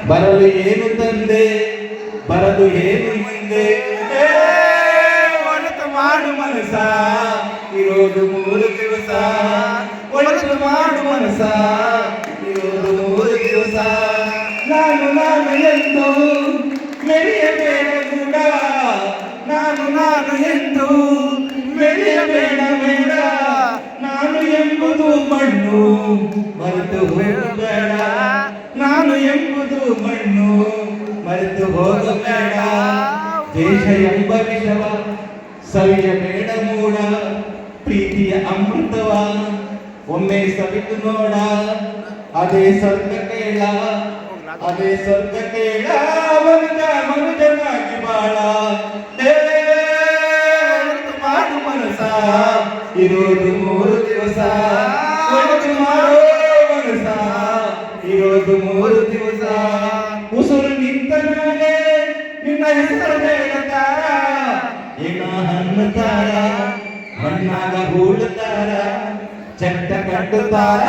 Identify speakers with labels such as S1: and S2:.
S1: ಬರಲು ಏನು ತಂದೆ ಬರದು ಏನು ಹಿಂದೆ ಒಳತು ಮಾಡು ಮನಸ ಇರೋದು 3 ದಿವಸ ಒಳತು ಮಾಡು ಮನಸ ಇರೋದು 3 ದಿವಸ ನಾನು ಎಂದು ಮೆರೆಯಬೇಡ ಕೂಡ ನಾನು ಎಂದು ಮೆರೆಯಬೇಡ ಬೇಡ ನಾನು ಎಂಬುದು ಮಣ್ಣು ಮರೆತು ಹೋಗಬೇಡ ನಾನು ಎಂಬುದು ಮಣ್ಣು ಮರೆತು ಹೋಗಬೇಡ ದೇಶ ಎಂಬ ವಿಷವ ಸವಿಯಬೇಡ ಮೂಡ ಪ್ರೀತಿಯ ಅಮೃತವ ಒಮ್ಮೆ ಸವಿತು ನೋಡ ಅದೇ ಸ್ವರ್ಗ ಕೇಳ ಮನುಜನಾಗಿ ಬಾಳ ಮಾಡು ಮನಸ ಇರೋದು 3 ದಿವಸ ಒಳತು ಮಾಡೋ ಮನಸ ಇರೋದು 3 ದಿವಸ ಉಸುರು ನಿಂತ ಮೇಲೆ ನಿನ್ನ ಹೆಸರು ಬೇಡತಾರ ಏನ ಹಣ್ಣುತ್ತಾರ ಮಣ್ಣಾಗ ಹೂಳುತ್ತಾರ ಚಟ್ಟ ಕಟ್ಟುತ್ತಾರ